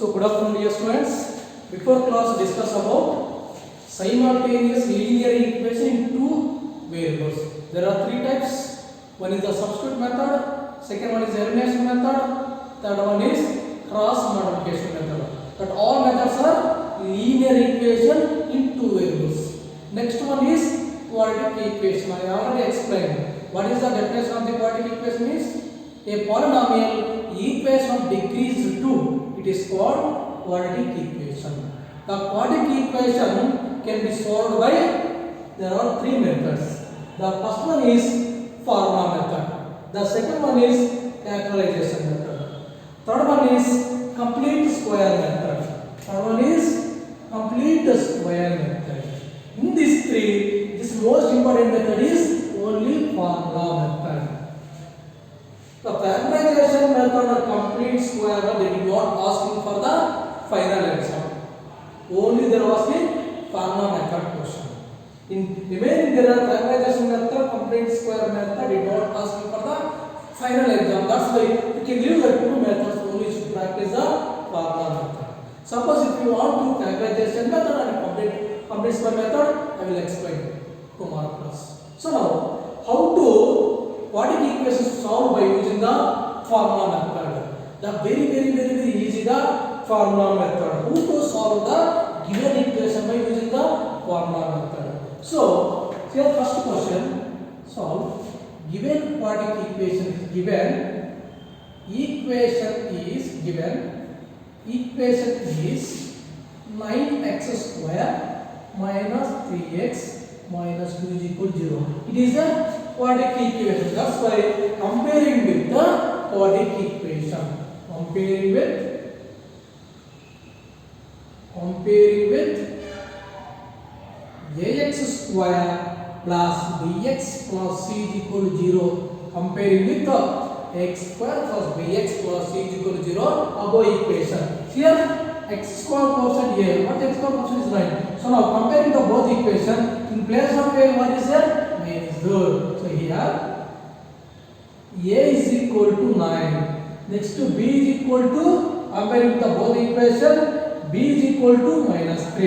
So good afternoon dear students. Before class discuss about simultaneous linear equation in two variables. There are three types. One is the substitute method, second one is elimination method, third one is cross multiplication method. But all methods are linear equation in two variables. Next one is quadratic equation. I already explained. What is the definition of the quadratic equation is a polynomial equation of degrees 2. It is called quadratic equation. The quadratic equation can be solved by, there are three methods. The first one is formula method. The second one is factorization method. Third one is complete square method. Third one is complete square method. In these three, this most important method is only formula method. The factorization method or complete square method, they did not asking for the final exam. Only they are asking formula method question. In remaining there are factorization method, complete square method, did not asking for the final exam. That's why you can leave the two methods, only you should practice the formula method. Suppose if you want to factorization method and complete square method, I will explain tomorrow class. So now, how to quadratic equations solved by using the formula method. The very easy the formula method. How to solve the given equation by using the formula method. So here first question, solve given quadratic equation is given. Equation is 9x square minus 3x minus 2 is equal to 0. It is a quadratic equation. That's why comparing with the quadratic equation. Comparing with ax square plus bx plus c is equal to 0. Comparing with the x square plus bx plus c is equal to 0 above equation. Here x square portion a, what x square portion is 9. So now comparing the both equation, in place of a, what is there? 9 is there. So here a is equal to 9. Next to b is equal to, comparing the both equation, b is equal to minus 3.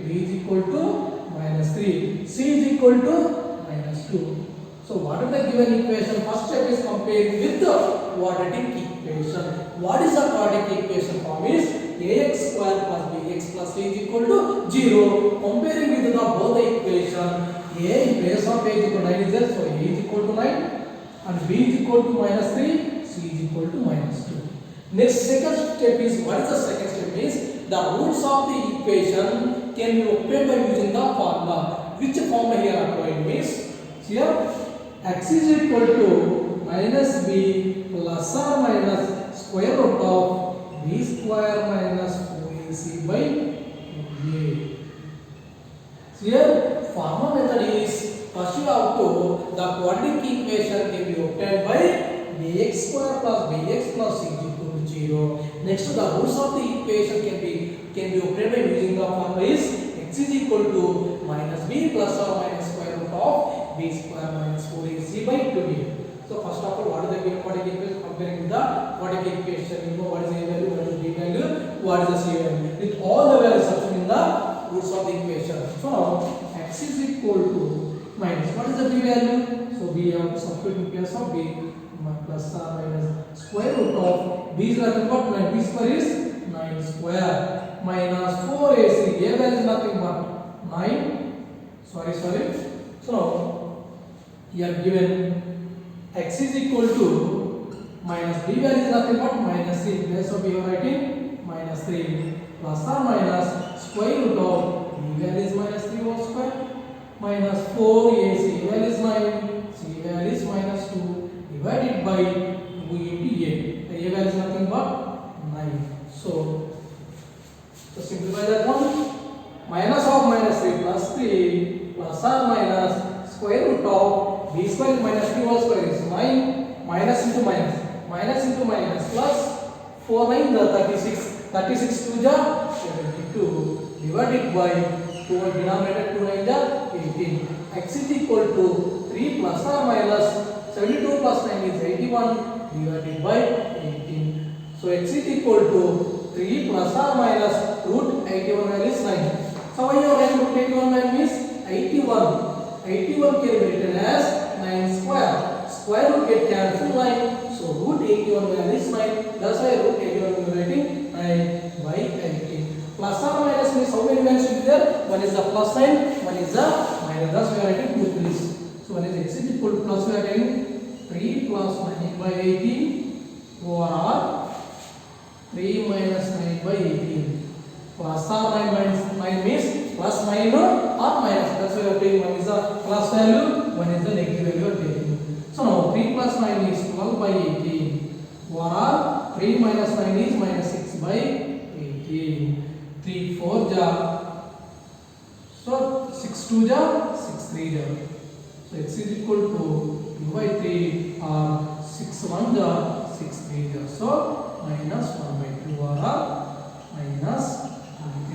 b is equal to minus 3. c is equal to minus 2. So what is the given equation? First step is comparing with the quadratic equation. What is the quadratic equation form is ax square plus bx plus c is equal to 0. Comparing with the both the equation, a in place of a is equal to 9 is there, so a is equal to 9 and b is equal to minus 3, c is equal to minus 2. Next second step is, what is the second step is, the roots of the equation can be obtained by using the formula. Which formula here applied means, here x is equal to minus b plus or minus square root of b square minus 4ac by 2a. Here formula method is, first you have to, the quadratic equation can be obtained by ax square plus bx plus c is equal to 0. Next the roots of the equation can be obtained by using the formula is x is equal to minus b plus or minus square root of b square minus 4ac by 2a. So first of all, what is the given quadratic equation? Comparing with the quadratic equation, you know what is a value, what is b value, what is the c value. With all the values substituted in the roots of the equation. So now x is equal to minus, what is the b value? So b have to substitute in place of b plus or minus square root of b is nothing but 9, b square is 9 square minus 4ac, a value is nothing but 9, sorry. So now here given x is equal to minus b value is nothing but minus 3, in place of b you are writing minus 3 plus or minus square root of b value is minus 3 whole square minus 4ac value is 9, c value is minus 2 divided by 2 into a. The a value is nothing but 9. So simplify that one. Minus of minus 3 plus 3 plus or minus square root of b square is minus 3 whole square is 9 minus into minus plus 4 9 the 36 2 ja 72 divided by 2 denominator 2 9 ja 18. X is equal to 3 plus or minus 72 plus 9 is 81 divided by 18. So x is equal to 3 plus or minus root 81 value is 9. So why you are writing root 81 value means 81. 81 can be written as 9 square. Square root get cancelled 9. So root 81 value is 9. That's why root 81 we are writing 9 by 18. Plus or minus means how many values will be there? One is the plus sign, one is the minus. Thus we are writing two threes. So one is x is equal to plus we are writing 3 plus 9 by 18 over 3 minus 9 by 18. Plus or 9 minus 9 means plus 9 or minus. That's why we are taking one is the plus value, one is the negative value we are taking. So now 3 plus 9 is 12 by 18 over 3 minus 9 is minus 6 by 18. 3 4 ja. So 6 2 ja, 6 3 ja. So x is equal to 2 by 3 or 6 1 ja, 6 3 ja. So minus 1 by 2 or minus 1.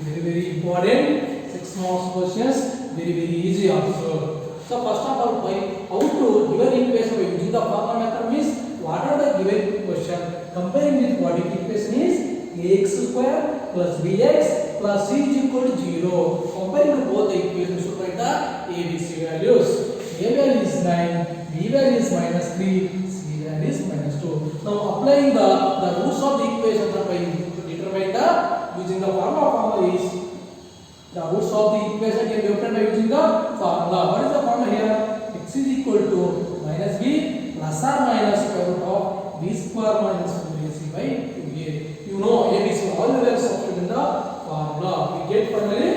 Very very important. 6 marks questions. Very easy also. So first of all, how to given equation by using the formula method means what are the given question comparing with quadratic equation is ax square plus bx plus c is equal to 0. Comparing to both the equations, should write the ABC values. A value is 9, b value is minus 3, c value is minus 2. Now applying the roots of the equation by determine the using the formula is the roots of the equation can be obtained by using the formula. What is the formula here? X is equal to minus b plus or minus square root of b square minus 4ac by 2a. You know ABC, all the values substituted in the formula. We get finally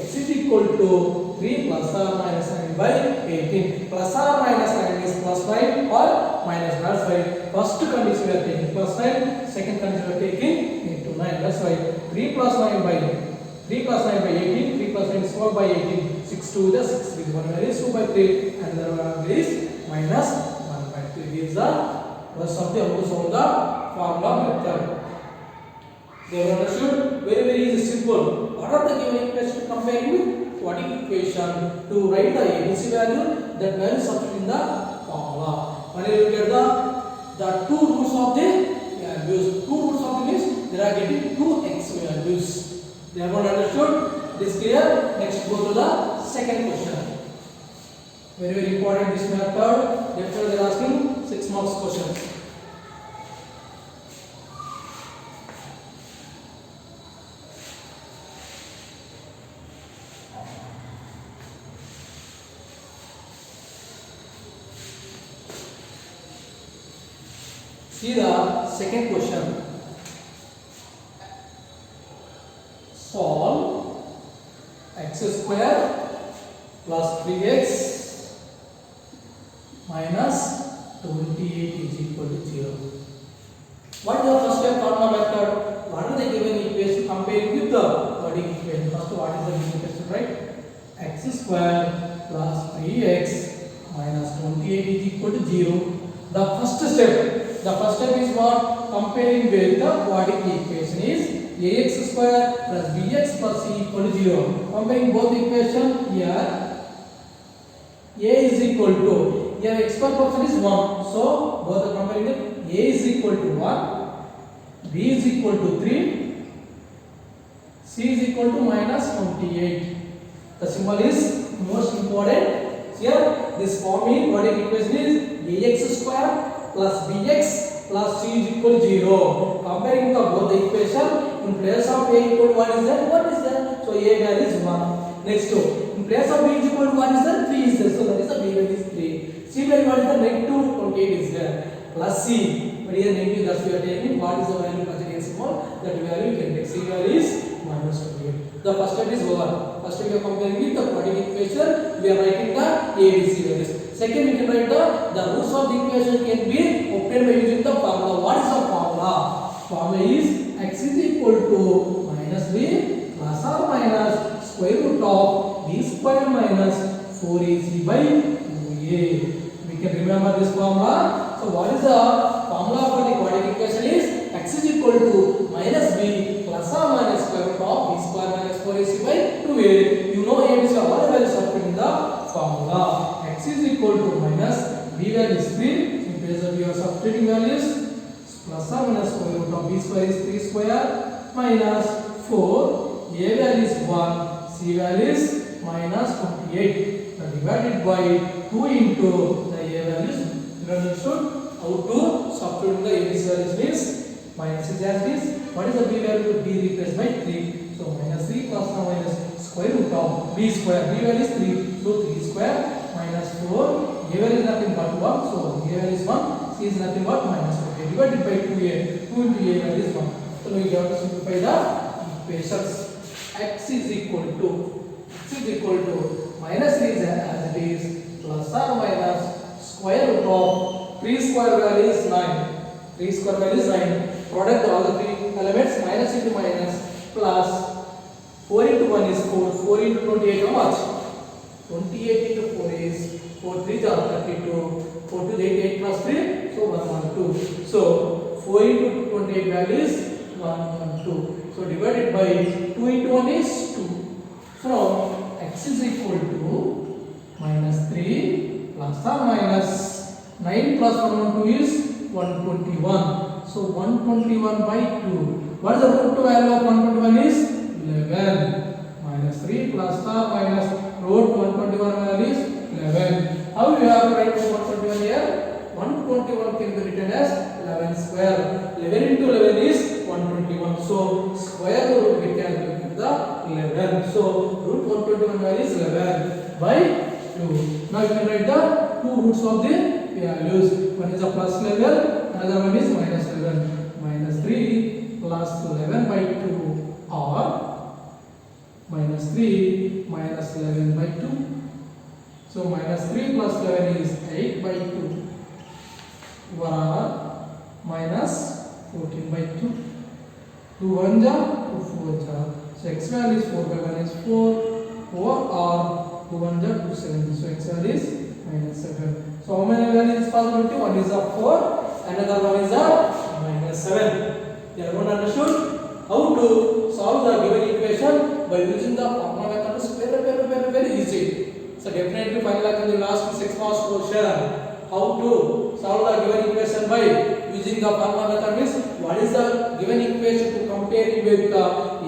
x is equal to 3 plus or minus 9 by 18. Plus or minus 9 is plus 9 or minus. That's why first condition we are taking plus 9, second condition we are taking into 9. That's why 3 plus 9 by 3 plus 9 by 18, 3 plus 9 is 4 by 18, 6 2 the 6 3. One value is 2 by 3 and the other value is minus 1 by 3. These are the rest of the rules of the formula method. They are understood? Very easy, simple. What are the given equation comparing with quadratic equation to write the ABC value, that value substitute in the formula. When you get the two roots of the values, two roots of the means they are getting two x values. They are not understood? It is clear? Next go to the second question. Very important this method. Therefore they are asking 6 marks questions. See the second question. Solve x square plus 3x minus 28 is equal to 0. What is the first step formula method? What are the given equation comparing with the quadratic equation? First, what is the given equation, right? X square plus 3x minus 28 is equal to 0. The first step is what? Comparing with the quadratic equation is ax square plus bx plus c equal to 0. Comparing both equation, here a is equal to, here x square function is 1. So both are comparing it. A is equal to 1, b is equal to 3, c is equal to minus 28. The symbol is most important. Here this forming quadratic equation is ax square plus bx plus c is equal to 0. Comparing the both the equation, in place of a equal to 1 is there, 1 is there. So a value is 1. Next in place of b is equal to 1 is there, 3 is there. So that is the b value is 3. C value what is the negative 28 is there. Plus c. But here negative, that's we are taking. What is the value conjugate symbol? That value you can take. C value is minus 28. The first step is over. First step we are comparing with the quadratic equation. We are writing the ABC values. Second, we can write the roots of the equation can be obtained by using the formula. What is the formula? Formula is x is equal to minus b plus or minus square root of b square minus 4ac by 2a. We can remember this formula. So what is the formula for the quadratic equation is x is equal to minus b plus or minus square root of b square minus 4ac by 2a. You know a is all the values substituted in the formula. X is equal to minus b value is 3. In place of your substituting values, plus or minus square root of b square is 3 square minus 4, A value is 1, C value is minus 28. Now divided by 2 into the A values. You understood how to substitute the ABC values means minus is as is. What is the B value? B replaced by 3. So minus 3 plus now minus square root of B square. B value is 3. So 3 square minus 4. A value is nothing but 1. So A value is 1. C is nothing but minus 4. Divided by 2A. 2 into A value is 1. So now we have to simplify the equations. X is equal to minus 3 as it is plus or minus square root of 3 square value is 9. 3 square value is 9. Product all the three elements minus into minus plus 4 into 1 is 4. 4 into 28 how much? 28 into 4 is 4 3 are 32. 4 to 8 plus 3 so 112. So 4 into 28 value is 112. So divided by 2 into 1 is 2. So now x is equal to minus 3 plus or minus 9 plus 112 is 121. So 121 by 2. What is the root value of 121 is 11. Minus 3 plus or minus root 121 value is 11. How you have to write 121 here? 121 can be written as 11 square. 11 into 11 is 121. So square root we can get the 11. So root 121 value is 11 by 2. Now you can write the two roots of the values. One is a plus 11, another one is minus 11. Minus 3 plus 11 by 2 or minus 3 minus 11 by 2. So minus 3 plus 11 is 8 by 2 or minus 14 by 2. 2 1 ja, 2 4 ja. So x value is 4 by 1 is 4. 4 or 2 1 ja, 2 7. So x value is minus 7. So how many values is possible? One is a 4, another one is a minus 7. Everyone understood how to solve the given equation by using the formula method is very easy. So definitely find like in the last 6 marks question. How to solve the given equation by using the formula method means what is the given equation to compare it with the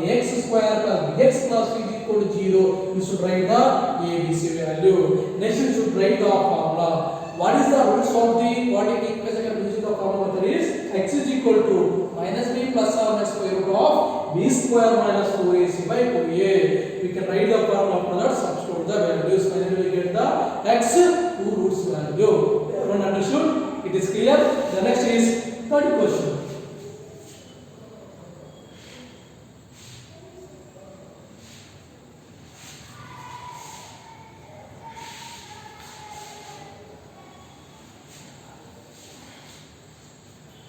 x square plus bx plus c is equal to 0. You should write the ABC value. Next you should write the formula. What is the roots of the quadratic equation using the formula method is x is equal to minus b plus or minus square root of b square minus 4ac by 2a. We can write the formula for that, substitute the values. Finally we get the x 2 roots value. Everyone understood? It is clear. The next is third question.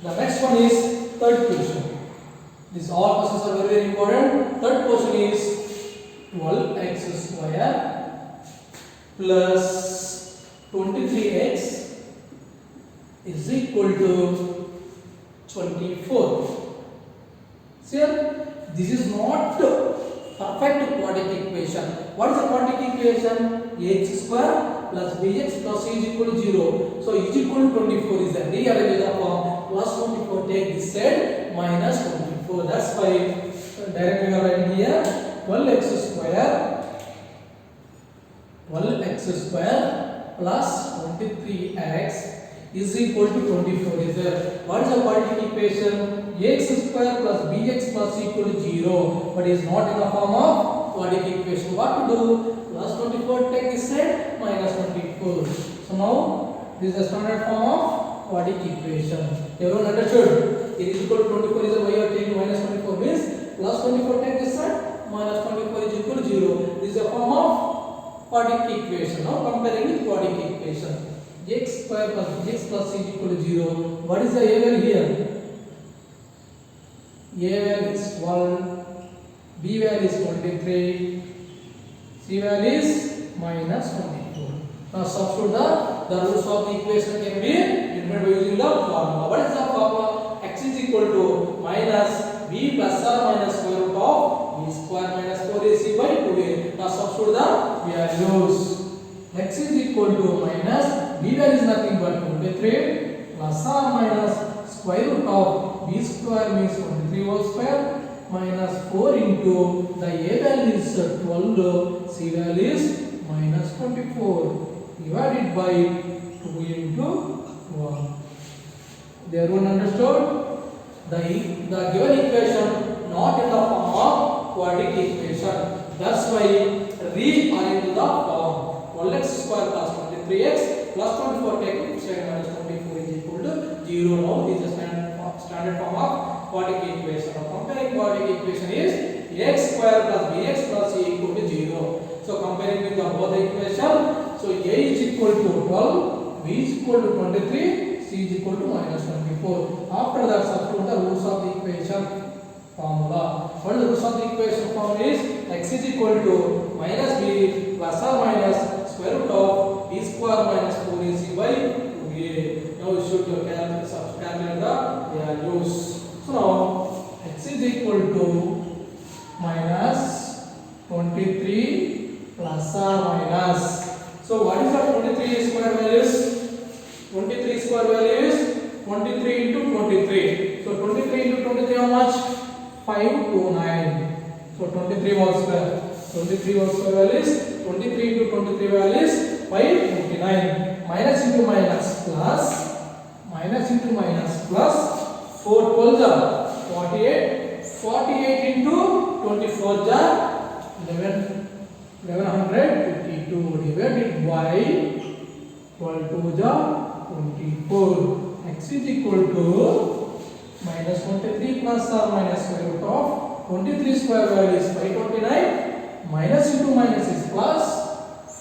The next one is third question. These all questions are very, very important. Third question is 12x square plus 23x is equal to 24. See here, this is not perfect quadratic equation. What is the quadratic equation? Ax square plus bx plus c is equal to 0. So is equal to 24 is the rearrange the form. Plus 24 take this side minus 24. That's why directly we are writing here 12x square plus 23x is equal to 24 is there. What is the quadratic equation? Ax square plus bx plus c equal to 0, but is not in the form of quadratic equation. What to do? Plus 24 take this side minus 24. So now this is the standard form of quadratic equation. Everyone understood? It is equal to 24 is the way of taking minus 24 means plus 24 take this side minus 24 is equal to 0. This is a form of quadratic equation. Now comparing with quadratic equation. X square plus bx plus c is equal to 0. What is the a value here? A value is 1, b value is 23, c value is minus 24. Now substitute the roots of the equation can be determined by using the formula. What is the formula? X is equal to minus b plus or minus square root of b square minus 4ac by 2a. Now substitute the values. X is equal to minus b value is nothing but 23 plus or minus square root of b square means 23 whole square minus 4 into the A value is 12, C value is minus 24 divided by 2 into 1. They everyone understood? The given equation not in the form of quadratic equation. That's why rearrange the form. 1x square plus 23x plus 24 take minus 24 is equal to 0. Now this is the standard form of quadratic equation. Now comparing quadratic equation is x square plus bx plus c equal to 0. So comparing with the both equation, so a is equal to 12, b is equal to 23, c is equal to minus 24. After that, substitute the roots of the equation formula. What the roots of the equation formula is? X is equal to minus b plus or minus square root of b square minus 4ac by 2a. Now we should calculate the values. So now x is equal to minus 23 plus or minus. So what is the 23 square values? 23 square value is 23 into 23. So 23 into 23 how much? 529. So 23 whole square. 23 whole square value is 23 into 23 value is 529. Minus into minus plus. Minus into minus plus. 4 12 jar 48. 48 into 24 jar 1152 divided by 12 2 jar 24. X is equal to minus 23 plus or minus square root of 23 square value is 529. Minus into minus is plus.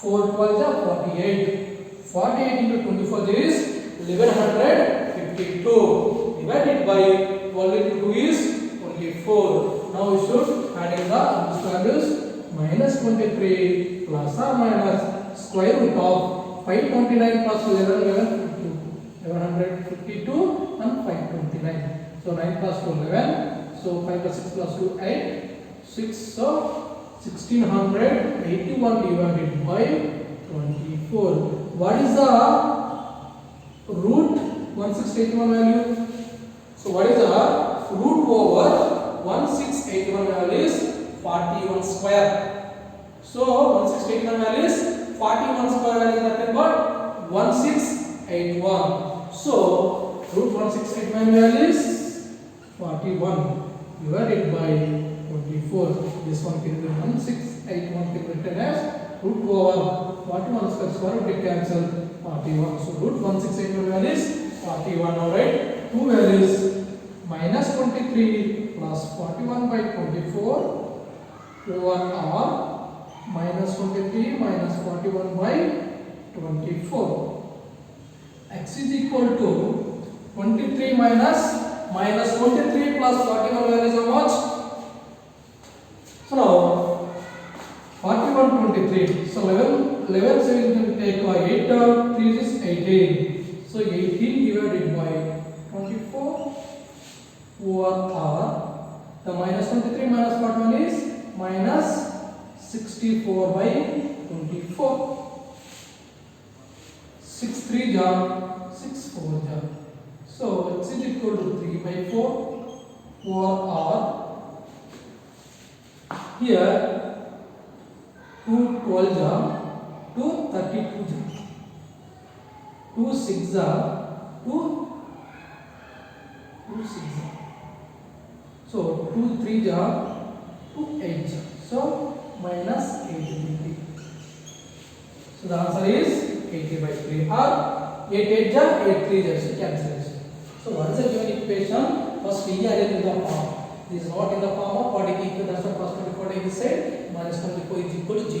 4 12 is 48. 48 into 24 is 1152 divided by 12 into 2 is only 4. Now we should add in the values. Minus 23 plus or minus square root of 529 plus 1152 and 529. So 9 plus 2 11. So 5 plus 6 plus 2 8. 6 so 1681 divided by 24. What is the root 1681 value? So what is the root over 1681 value is 41 square. So 1681 value is 41 square value is nothing but 1681. So root 1681 value is 41 divided by 24. This one can be 1681 can be written as root over 41 square root it cancel 41. So root 1681 value is 41. Now write two values minus 23 plus 41 by 24 over r minus 23 minus 41 by 24. X is equal to 23 minus 23 plus 41 value is how much? So now 41 23. So 11 so we can take 8 3 is 18. So 18 divided by 24 over r. The minus 23 minus 41 is minus 64 by 24. 6 3 jar 6 4 jar. So x is equal to 3 by 4 over r. Here 2 12 jar 2 32 jar 2 6 jar 2 6 jar. So 2 3 jar 2 8 jar. So minus 80. So the answer is 80 by 3 or 8 8 jar 8 3 jar. So cancellation. So what is the given equation? First we are in the form. This is not in the form of quadratic equation. That's why first quadratic is said minus 24 is equal to 0.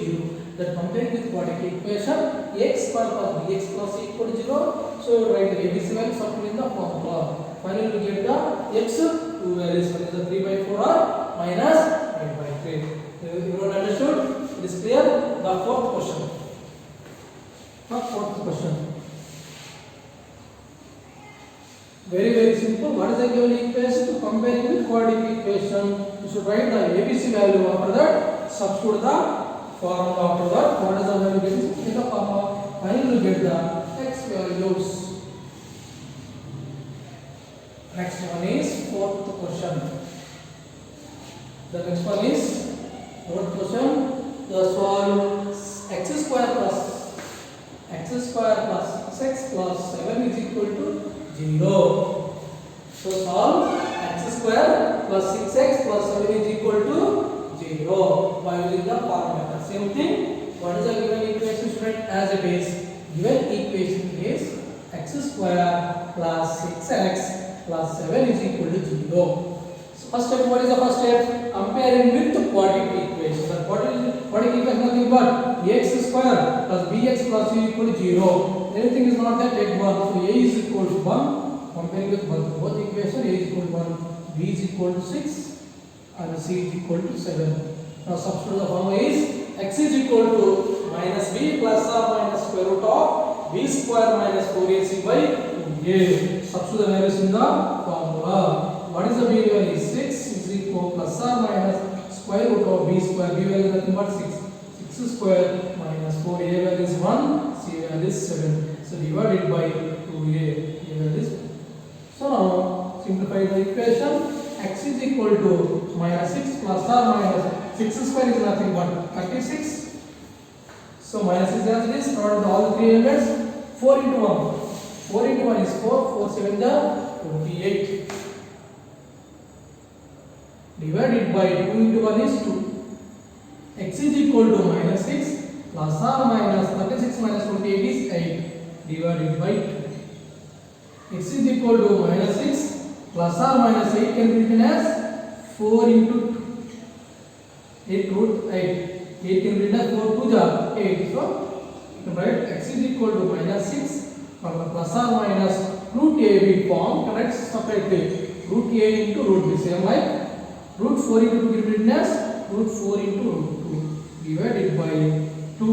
That comparing with quadratic equation x square plus bx plus c equal to 0. So write the ABC value substitute in the formula. Finally we get the x two values. One is the 3 by 4 or minus 8 by 3. Everyone understood? It is clear. The fourth question. Fourth question. Very simple. What is the given equation? To compare with quadratic equation, you should write the ABC value. After that, substitute the formula. After that, what is the value given in the formula? Finally, you get the x values. Next one is fourth question. The next one is what question? The solve x square plus 6x plus 7 is equal to 0. So solve x square plus 6x plus 7 is equal to 0 by using the formula. Same thing. What is the given equation, student? As it is, given equation is x square plus 6x plus 7 is equal to 0. So first step, what is the first step? Comparing with the quadratic equation. The quadratic equation nothing but ax square plus bx plus c equal to 0. Anything is not that, take 1. So a is equal to 1. Comparing with both equation, a is equal to 1, b is equal to 6 and c is equal to 7. Now substitute the formula is x is equal to minus b plus or minus square root of b square minus 4ac by 2a. Substitute the values in the formula. What is the b value? 6 is equal plus or minus square root of b square. B value is nothing but 6. 6 square minus 4. A value is 1. C value is 7. So divided by 2a. A value is 1. So now simplify the equation. X is equal to minus 6 plus or minus 6 square is nothing but 36. So minus 6 as it is. Now all the three elements. 4 into 1. 4 into 1 is 4. 4 7 is 28. Divided by 2 into 1 is 2. X is equal to minus 6 plus or minus 36 minus 28 is 8. Divided by 2. X is equal to minus 6 plus or minus 8 can be written as 4 into 2. 8 root 8. 8 can be written as 4 to the 8. So you can write x is equal to minus 6 plus or minus root a we form. Correct separately. Root a into root b. Same like root 4 into 2 can be written as root 4 into root 2 divided by 2.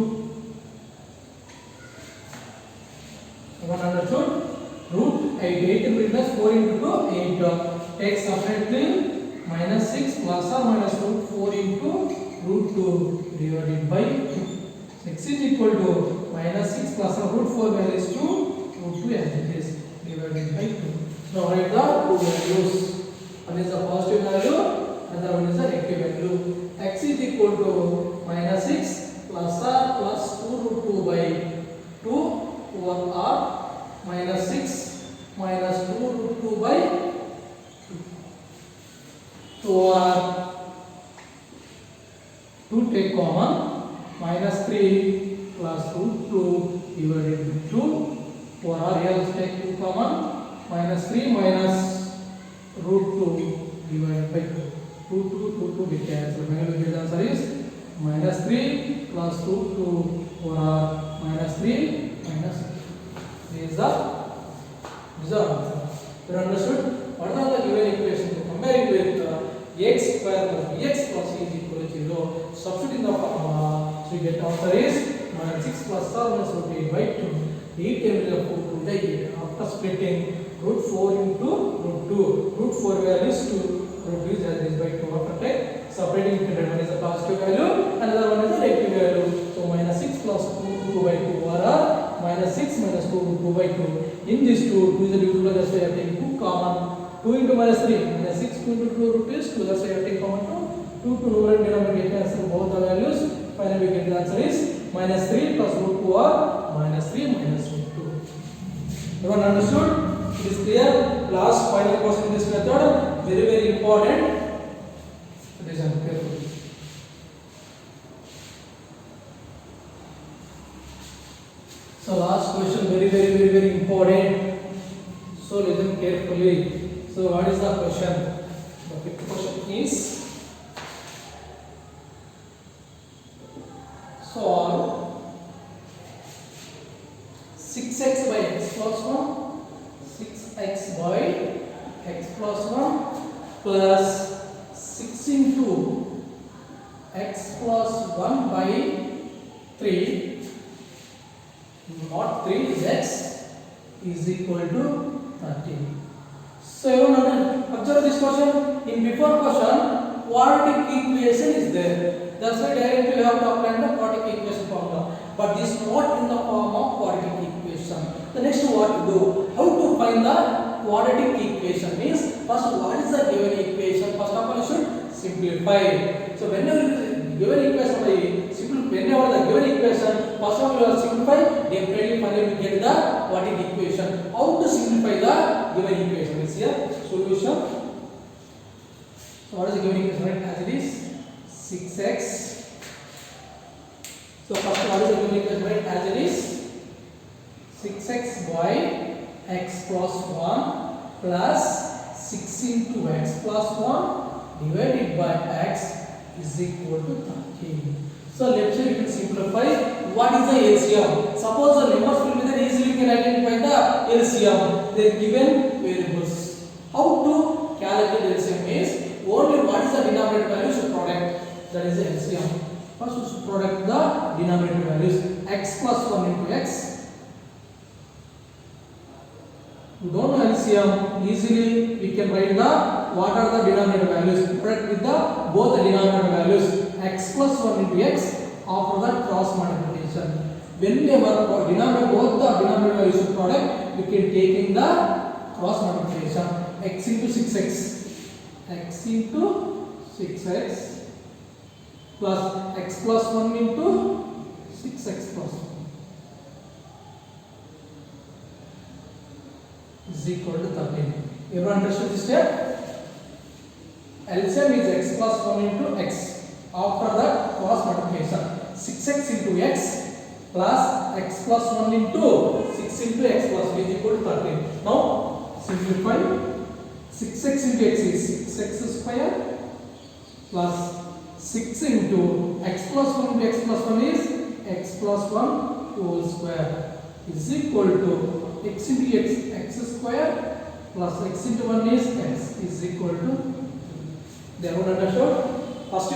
Everyone understood? Root 8 can be written as 4 into 2 8. Take separately minus 6 plus or minus root 4 into root 2 divided by 2. X is equal to minus 6 plus or root 4 value is 2 root 2 as it is divided by 2. Now write the two values. One is the positive value, another one is the negative value. X is equal to minus 6 plus r plus 2 root 2 by 2 over r minus 6 minus 2 root 2 by 2. So r 2 take common, minus 3 plus root 2 divided by 2 over r here take 2 common, minus 3 minus root 2 divided by 2. 2 be cancelled. The answer is minus 3 plus root 2 over r minus 3 minus 6. This is the answer. You understood? What are the given equation? Comparing with x square plus bx plus c is equal to 0. Substitute in the formula. So you get answer is minus 6 plus r minus root 8 by 2. 8 can be the 4 to the 8. After splitting root 4 into root 2. Root 4 value is 2. Root 2 is as is by 2. After take separating between one is a positive value, another one is a negative value. So minus 6 plus 2 by 2 over r minus 6 minus 2 root 2 by 2. In this 2 is a division, that's why I have taken 2 common. 2 into minus 3 minus 6 into 2 root is 2, that's why I have taken common 2. 2 to numerator and denominator get cancel both the values. Finally we get the answer is minus 3 plus root 2 or minus 3 minus root 2. Everyone understood? It is clear. Last final question in this method, very important. Listen carefully. So last question, very important. So listen carefully. So what is the question? The fifth question is solve 6x by x plus 1. 6x by x plus 1 plus 6 into x plus 1 by 3, not 3 is x, is equal to 13. So everyone observe this question. In before question, quadratic equation is there. That's why directly you have to apply the quadratic equation formula. But this is not in the form of quadratic equation. The next what to do? How to find the quadratic equation means first what is the given equation? First of all you should simplify. simplify. So whenever given equation by whenever the given equation first of all you are simplify, definitely finally we get the what is the equation. How to simplify the given equation is here solution. So what is the given equation, right? As it is 6x. So first what is the given equation, right? As it is 6x by x plus 1 plus 6 into x plus 1 divided by x is equal to 13. So let's say we can simplify. What is the LCM? Suppose the numbers will be there, easily we can identify the LCM. They are given variables. How to calculate LCM is only what is the denominator value should product. That is the LCM. First we should product the denominator values. X plus 1 into x. You don't know LCM, easily we can write the what are the denominator values. Product with the both the denominator values. X plus 1 into x, after that cross multiplication. Whenever denominator both the denominator values should product, we can take in the cross multiplication. X into 6x, x into 6x plus x plus 1 into 6x plus 1 is equal to 13. Everyone understood this step? LCM is x plus 1 into x. After that cross multiplication, 6x into x plus x plus 1 into 6 into x plus 1 is equal to 13. Now simplify. 6x into x is 6x square plus 6 into x plus 1 into x plus 1 is x plus 1 whole square is equal to x into x square plus x into 1 is x is equal to. They are understood. First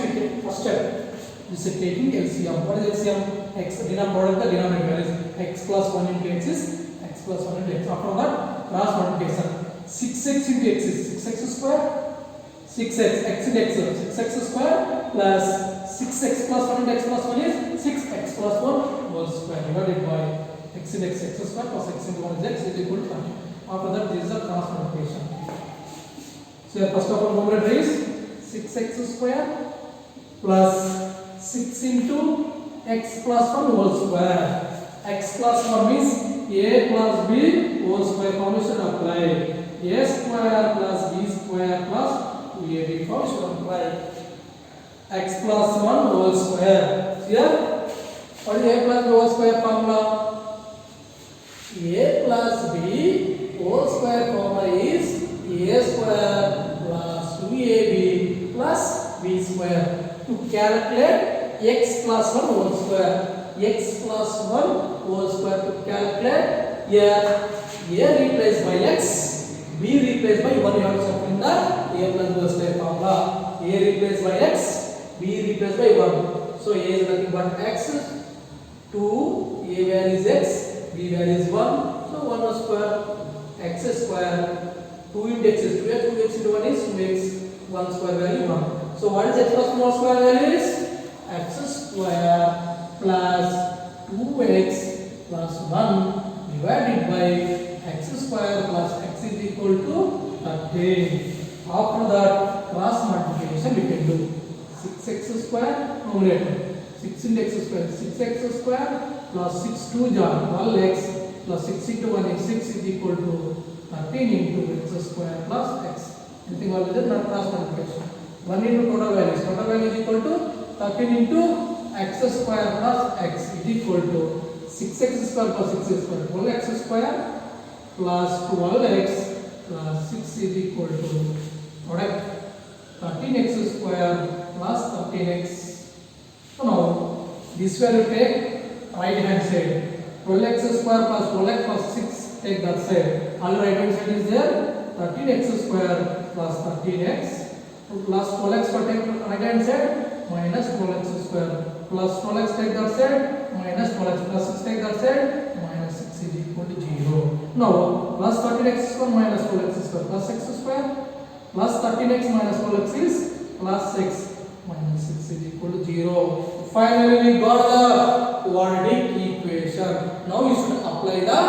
step this is taking LCM. What is LCM? X product the denominator values. X plus 1 into x is x plus 1 into x. After that cross multiplication. 6x into x is 6x square. 6x x into x 6x square plus 6x plus 1 into x plus 1 is 6x plus 1 whole square divided by x into x square plus x into 1 is x is equal to 1. After that this is a cross multiplication. So first of all numerator is 6x square plus 6 into x plus 1 whole square. X plus 1 means a plus b whole square formation apply. A square plus b square plus 2ab formation apply. X plus 1 whole square. Here what is a plus b whole square formula? A plus b whole square formula is a square plus 2ab plus b square. To calculate x plus 1 whole square, x plus 1 whole square to calculate. Here a replaced by x, b replaced by 1. You have to substitute the a plus b whole square formula. A replaced by x, b replaced by 1. So a is nothing but x. 2 a value is x, b value is 1. So 1 square x square 2 into x is 2x, 2x into 1 is 2x, 1 square value 1. So what is x plus 1 whole square value is x square plus 2x plus 1 divided by x square plus x is equal to 13. After that cross multiplication we can do. 6x square numerator 6 into x square 6x square plus 6 2 jar 12x plus 6 into 1 is 6 is equal to 13 into x square plus x. Anything all is not cross multiplication. 1 into total value is equal to 13 into x square plus x is equal to 6x square plus 6x square 12x square plus 12x plus 6 is equal to product 13x square plus 13x. So now this value take right hand side 12x square plus 12x plus 6 take that side. All right hand side is there 13x square plus 13x plus 12x for take right hand side minus 12x square plus 12x take that side minus 12x plus 6 take that side minus 6 is equal to 0. Now plus 13x square minus 12x square plus x square plus 13x minus 12x is plus 6 minus 6 is equal to 0. Finally we got the quadratic equation. Now you should apply the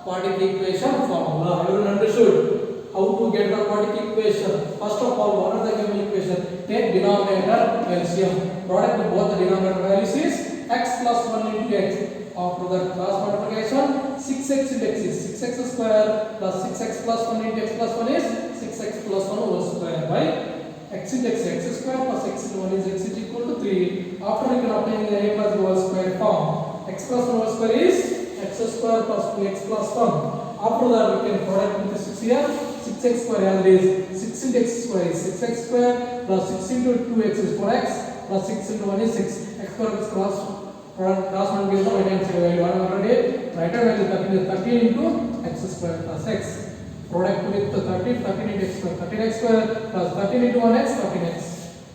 quadratic equation formula. Everyone understood how to get the quadratic equation? First of all, what are the given equation? equation. Take denominator LCM. Product of both the denominator values is x plus 1 into x. After that cross multiplication, 6x into x is 6x square plus 6x plus 1 into x plus 1 is 6x plus 1 whole square by x into x square plus x into 1 is x is equal to 3. After you can obtain the a plus b whole square form. X plus 1 whole square is x square plus 2x plus 1. After that we can product with the 6 here. 6x square as it is 6 into x square is 6x square plus 6 into 2x is 4x plus 6 into 1 is 6. X square is cross multiplication right hand side value 1 already. Right hand value is 13 into x square plus x. Product with the 13 into x square 13x square plus 13 into 1x 13x.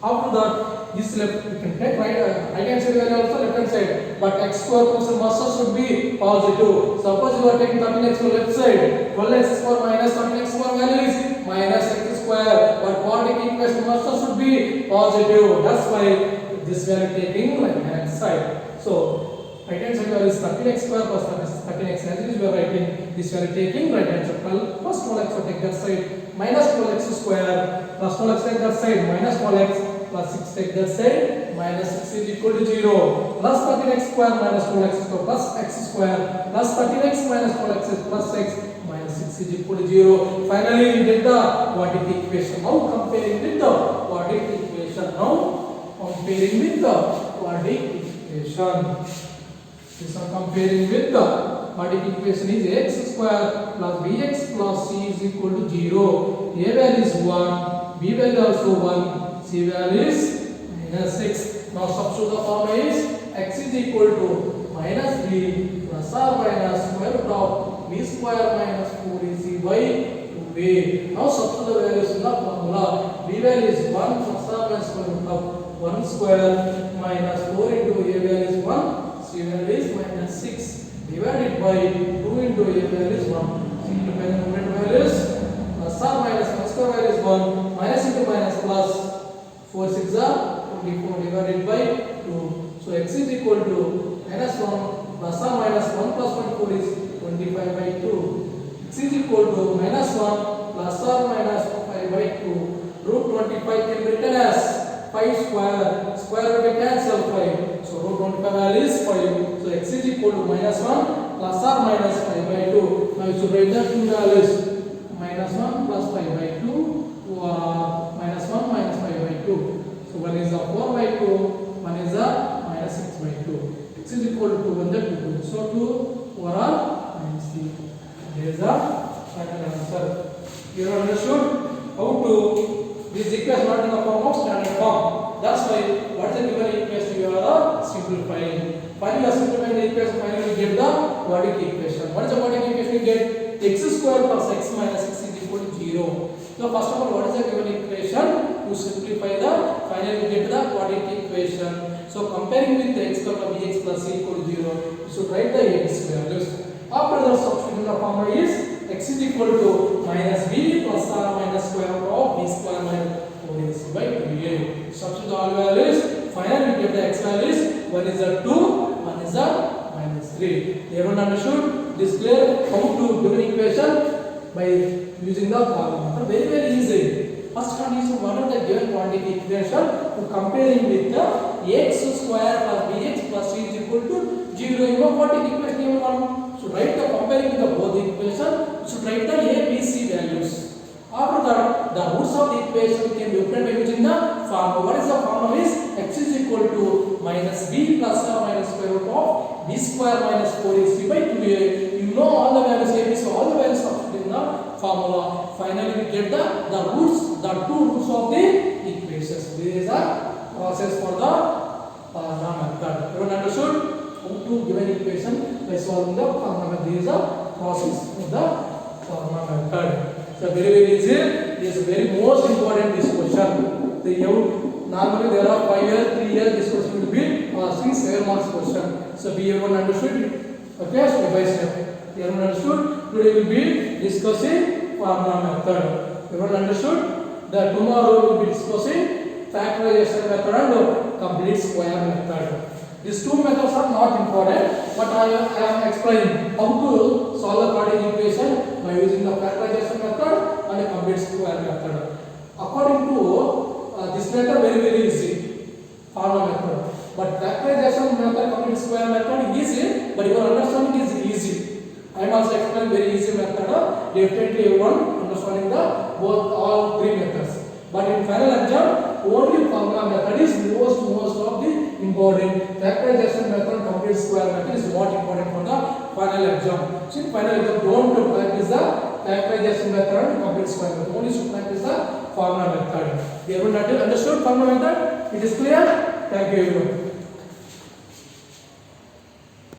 After that this left we can take right hand side value also left hand side, but x square function must should be positive. Suppose you are taking 13x to left side, 12x square minus 13x square value is minus x square, but quadratic equation must should be positive. That's why this we are taking right hand side. So right hand side value is 13x square plus 13x as it is we are writing. This we are taking right hand side. Plus 12x will take that side, minus 12x square plus 12x take that side, minus 12x plus 6 take that side, minus 6 is equal to 0. Plus 13x square minus 12x square plus x square plus 13x minus 12x plus x minus 6 is equal to 0. Finally we get the quadratic equation. Now comparing with the quadratic equation. Now comparing with the quadratic equation. This is comparing with the quadratic equation is x square plus bx plus c is equal to 0. A value is 1, b value also 1, c value is minus 6. Now substitute the formula is x is equal to minus b plus or minus square root of b square minus 4ac by 2a. Now substitute the values in the formula. B value is 1 plus or minus square root of 1 square minus 4 into a value is 1, c value is minus 6 divided by 2 into a value is 1. Independent numerator values plus or minus 1 square value is 1, minus into minus plus 4 6 are 24 divided by 2. So x is equal to minus 1 plus or minus 1 plus 24 is 25 by 2. X is equal to minus 1 plus or minus 5 by 2. Root 25 can be written as 5 square. Square root we cancel 5. So root 25 value is 5. So x is equal to minus 1 plus or minus 5 by 2. Now you should write the two values. Minus 1 plus 5 by 2 or minus 1 minus 5 by 2. So one is a 4 by 2, one is a minus 6 by 2. X is equal to 1 that 2. So 2 overall minus 3. There is a final answer. You have understood how to this equation not in the form of standard form. That's why what is the given equation you are simplifying. Finally simplifying the equation, finally you get the quadratic equation. What is the quadratic equation you get? X square plus x minus 6 is equal to 0. So first of all, what is the given equation? To simplify the, finally we get the quadratic equation. So comparing with the x square plus bx plus c equal to 0, you should write the x values. After the substitution the formula is x is equal to minus b plus or minus square root of b square minus 4ac by 2a. Substitute all values. Finally we get the x values. One is a 2, one is a minus 3. Everyone understood? This clear how to given equation by using the formula. Very very easy. First condition, what are the given quadratic equation to comparing with the x square plus bx plus c is equal to 0. You know quadratic equation you want. So write the comparing with the both equation. So write the a, b, c values. After that, the roots of the equation can be obtained by using the formula. What is the formula? Is x is equal to minus b plus or minus square root of b square minus 4ac by 2a. You know all the values a, b, so all the values substituted in the formula. Finally, we get the roots, the two roots of the equations. This is a process for the method. Everyone understood how to give an equation by solving the formula. This is a process for the formula method. So very very easy. This is very most important this question. Normally there are 5 years, 3 years. This question will be asking 7 marks question. So be everyone understood. Okay, step by step. Everyone understood. Today we will be discussing formula method. Everyone understood. That tomorrow we will be discussing factorization method and complete square method. These two methods are not important, but I am explaining how to solve the quadratic equation by using the factorization method and a complete square method. According to this method very easy. Formula method. But factorization method, complete square method easy, but your understanding is easy. I am also explaining very easy method. Definitely everyone understanding the both all three methods. But in final exam, only formula method is most of the important. Factorization method, complete square method is not important for the final exam. So in final exam, don't practice the factorization method and complete square method. Only should practice the formula method. Everyone understood formula method? It is clear? Thank you everyone.